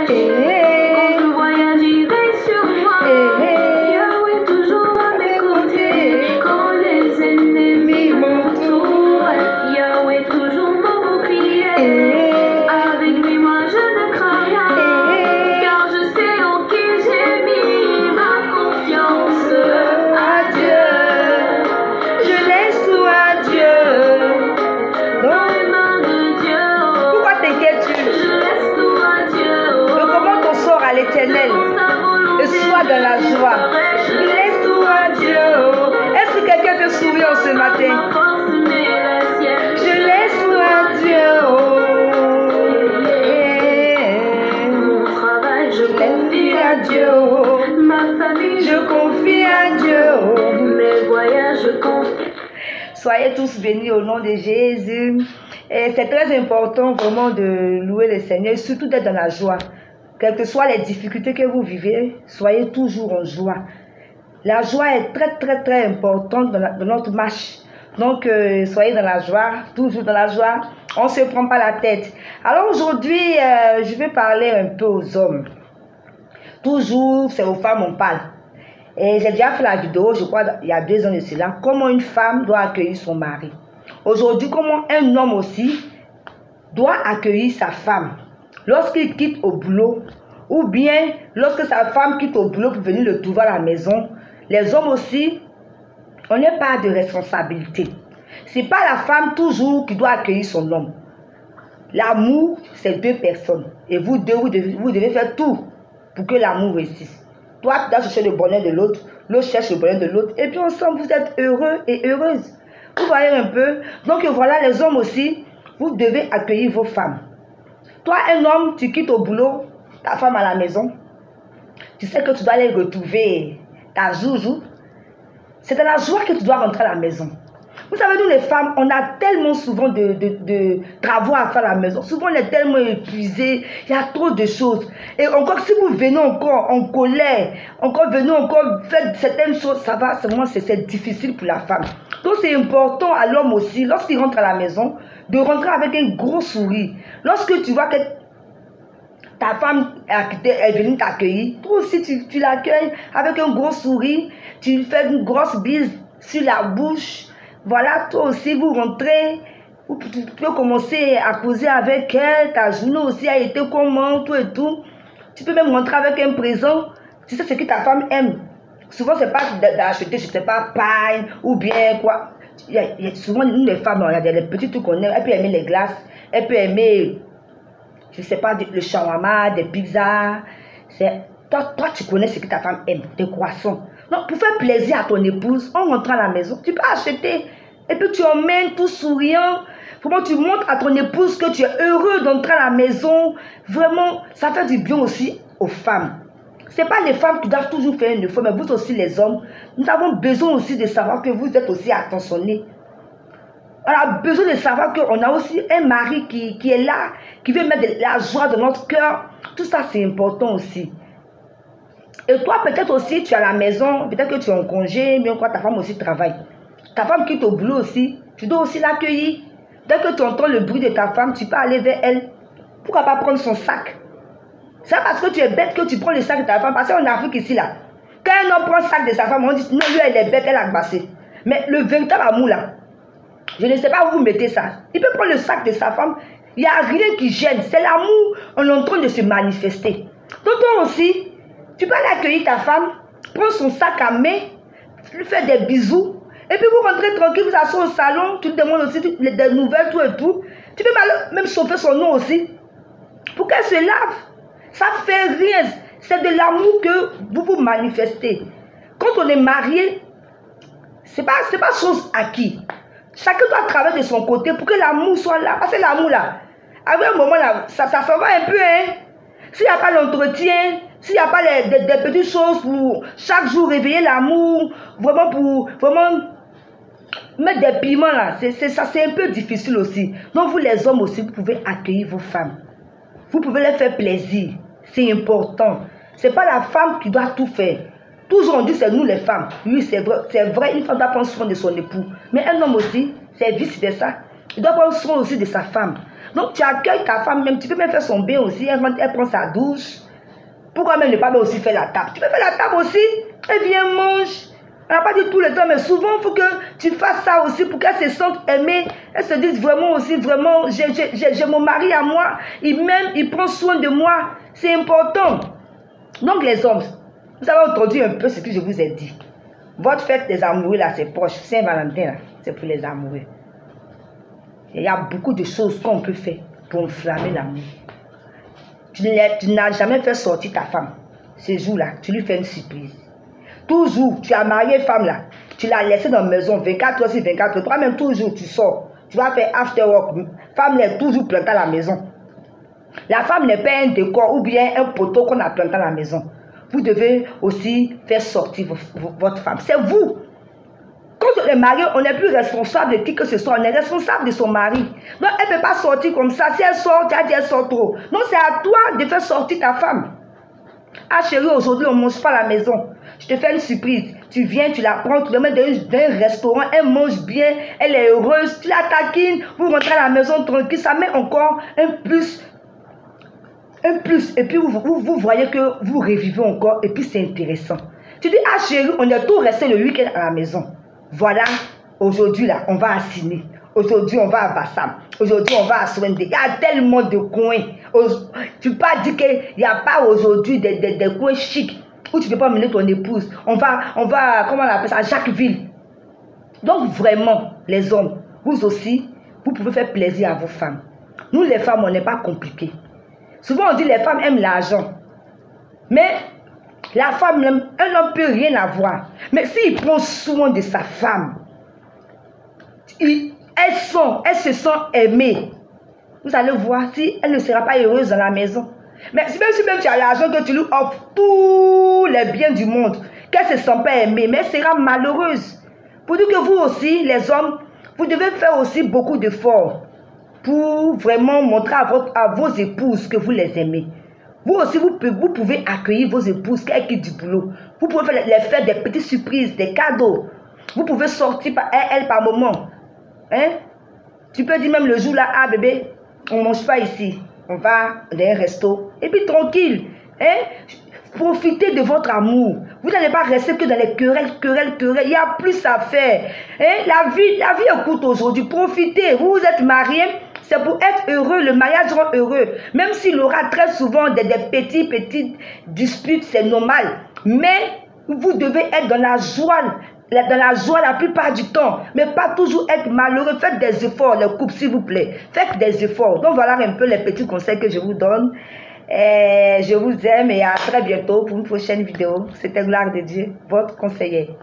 Quand je voyage, il veille sur moi. Yahweh toujours à mes côtés. Quand les ennemis m'entourent, Yahweh toujours mon bouclier. Avec lui, moi je ne crains rien. Car je sais en qui j'ai mis ma confiance. À Dieu, je laisse tout à Dieu. Dans les mains de Dieu. Pourquoi t'inquiètes-tu? Je laisse tout à Dieu. Recommande ton sort à l'Éternel et sois dans la joie. Laisse tout à Dieu. Est-ce que quelqu'un te sourit en ce matin? Je laisse tout à Dieu. Mon travail, je confie à Dieu. Ma famille, Je confie à Dieu. mes voyages, je confie. Soyez tous bénis au nom de Jésus. Et c'est très important vraiment de louer le Seigneur, surtout d'être dans la joie. Quelles que soient les difficultés que vous vivez, soyez toujours en joie. La joie est très importante dans notre marche. Donc, soyez dans la joie, toujours dans la joie. On ne se prend pas la tête. Alors aujourd'hui, je vais parler un peu aux hommes. Toujours, c'est aux femmes on parle. Et j'ai déjà fait la vidéo, je crois, il y a 2 ans de cela, comment une femme doit accueillir son mari. Aujourd'hui, comment un homme aussi doit accueillir sa femme lorsqu'il quitte au boulot, ou bien lorsque sa femme quitte au boulot pour venir le trouver à la maison. Les hommes aussi, on n'a pas de responsabilité. Ce n'est pas la femme toujours qui doit accueillir son homme. L'amour, c'est 2 personnes. Et vous deux, vous devez faire tout pour que l'amour réussisse. Toi, tu dois chercher le bonheur de l'autre, l'autre cherche le bonheur de l'autre. Et puis ensemble, vous êtes heureux et heureuses. Vous voyez un peu? Donc voilà, les hommes aussi, vous devez accueillir vos femmes. Toi, un homme, tu quittes au boulot, ta femme à la maison. Tu sais que tu dois aller retrouver ta joujou. C'est dans la joie que tu dois rentrer à la maison. Vous savez, nous les femmes, on a tellement souvent de travaux à faire à la maison. Souvent, on est tellement épuisés. Il y a trop de choses. Et encore, si vous venez encore en colère, venez encore faire certaines choses, ça va, c'est difficile pour la femme. Donc, c'est important à l'homme aussi, lorsqu'il rentre à la maison, de rentrer avec un gros sourire. Lorsque tu vois que ta femme est venue t'accueillir, toi aussi, tu l'accueilles avec un gros sourire. Tu lui fais une grosse bise sur la bouche. Voilà, toi aussi, vous rentrez, tu peux commencer à causer avec elle, ta journée aussi a été comment, tout et tout. Tu peux même rentrer avec un présent, tu sais ce que ta femme aime. Souvent, c'est pas d'acheter, je sais pas, pain ou bien quoi. Souvent, nous les femmes, il y a des petits trucs qu'on aime. Elle peut aimer les glaces, elle peut aimer, je sais pas, le shawarma, des pizzas. Toi, tu connais ce que ta femme aime, des croissants. Donc, pour faire plaisir à ton épouse, en rentrant à la maison, tu peux acheter. Et puis, tu emmènes tout souriant. Vraiment, tu montres à ton épouse que tu es heureux d'entrer à la maison. Vraiment, ça fait du bien aussi aux femmes. Ce n'est pas les femmes qui doivent toujours faire une effort, mais vous aussi, les hommes. Nous avons besoin aussi de savoir que vous êtes aussi attentionnés. On a besoin de savoir qu'on a aussi un mari qui est là, qui veut mettre de la joie dans notre cœur. Tout ça, c'est important aussi. Et toi, peut-être aussi, tu es à la maison, peut-être que tu es en congé, mais quoi, ta femme aussi travaille. Ta femme quitte au boulot aussi, tu dois aussi l'accueillir. Dès que tu entends le bruit de ta femme, tu peux aller vers elle. Pourquoi pas prendre son sac? C'est parce que tu es bête que tu prends le sac de ta femme. Parce qu'en Afrique ici, là, quand un homme prend le sac de sa femme, on dit, non, lui, elle est bête, elle a passé. Mais le véritable amour, là, je ne sais pas où vous mettez ça. Il peut prendre le sac de sa femme, il n'y a rien qui gêne. C'est l'amour, on est en train de se manifester. Donc toi aussi, tu peux aller accueillir ta femme, prendre son sac à main, lui faire des bisous, et puis vous rentrez tranquille, vous asseyez au salon, tu lui demandes aussi des nouvelles, tout et tout. Tu peux même chauffer son nom aussi, pour qu'elle se lave. Ça fait rien, c'est de l'amour que vous vous manifestez. Quand on est marié, c'est pas chose acquis. Chacun doit travailler de son côté pour que l'amour soit là. Parce que l'amour là, avec un moment là, ça s'en va un peu, hein. S'il n'y a pas l'entretien, s'il n'y a pas des petites choses pour chaque jour réveiller l'amour, vraiment pour mettre des piments là, c'est un peu difficile aussi. Donc vous les hommes aussi, vous pouvez accueillir vos femmes. Vous pouvez leur faire plaisir. C'est important. Ce n'est pas la femme qui doit tout faire. Toujours on dit c'est nous les femmes. Oui, c'est vrai, une femme doit prendre soin de son époux. Mais un homme aussi, c'est vice versa. Il doit prendre soin aussi de sa femme. Donc tu accueilles ta femme même, tu peux même faire son bain aussi, elle prend sa douche. Pourquoi même ne pas aussi faire la table? Tu peux faire la table aussi, elle vient mange. On n'a pas dit tout le temps, mais souvent il faut que tu fasses ça aussi pour qu'elle se sente aimée. Elle se dise vraiment aussi, vraiment, j'ai mon mari à moi, il m'aime, il prend soin de moi. C'est important. Donc les hommes, vous avez entendu un peu ce que je vous ai dit. Votre fête des amoureux là, c'est proche. Saint-Valentin là, c'est pour les amoureux. Il y a beaucoup de choses qu'on peut faire pour enflammer l'amour. Tu n'as jamais fait sortir ta femme. Ce jour-là, tu lui fais une surprise. Toujours, tu as marié femme là, tu l'as laissée dans la maison 24 heures sur 24 heures. Toi-même, toujours, tu sors. Tu vas faire after work. Femme est toujours plantée à la maison. La femme n'est pas un décor ou bien un poteau qu'on a planté à la maison. Vous devez aussi faire sortir votre femme. C'est vous. Quand on est marié, on n'est plus responsable de qui que ce soit. On est responsable de son mari. Donc, elle ne peut pas sortir comme ça. Si elle sort, tu as dit elle sort trop. Donc, c'est à toi de faire sortir ta femme. Ah chérie, aujourd'hui, on ne mange pas à la maison. Je te fais une surprise. Tu viens, tu la prends, tu la mets dans un restaurant. Elle mange bien, elle est heureuse. Tu la taquines, vous rentrez à la maison tranquille. Ça met encore un plus. Et puis, vous voyez que vous revivez encore. Et puis, c'est intéressant. Tu dis, ah chérie, on est tout resté le week-end à la maison. Voilà, aujourd'hui là, on va à Sini. Aujourd'hui, on va à Bassam. Aujourd'hui, on va à Swende. Il y a tellement de coins. Tu peux pas dire qu'il n'y a pas aujourd'hui des coins chics où tu ne peux pas mener ton épouse. On va, comment on appelle ça, à Jacquesville. Donc vraiment, les hommes, vous aussi, vous pouvez faire plaisir à vos femmes. Nous, les femmes, on n'est pas compliqués. Souvent, on dit les femmes aiment l'argent. Mais la femme, un homme ne peut rien avoir. Mais s'il prend soin de sa femme, elle se sent aimée. Vous allez voir si elle ne sera pas heureuse dans la maison. Mais si même tu as l'argent que tu lui offres tous les biens du monde, qu'elle ne se sent pas aimée, mais elle sera malheureuse. Pour dire que vous aussi, les hommes, vous devez faire aussi beaucoup d'efforts pour vraiment montrer à vos épouses que vous les aimez. Vous aussi, vous pouvez accueillir vos épouses qu'elles quittent du boulot. Vous pouvez les faire des petites surprises, des cadeaux. Vous pouvez sortir elle par moment. Hein? Tu peux dire même le jour là, ah bébé, on ne mange pas ici. On va dans un resto. Et puis tranquille. Hein? Profitez de votre amour. Vous n'allez pas rester que dans les querelles. Il y a plus à faire. Hein? La vie est courte aujourd'hui. Profitez. Vous êtes mariés. C'est pour être heureux. Le mariage rend heureux. Même s'il aura très souvent des petites disputes, c'est normal. Mais vous devez être dans la joie la plupart du temps. Mais pas toujours être malheureux. Faites des efforts, les couples, s'il vous plaît. Faites des efforts. Donc voilà un peu les petits conseils que je vous donne. Je vous aime et à très bientôt pour une prochaine vidéo. C'était Gloire de Dieu, votre conseiller.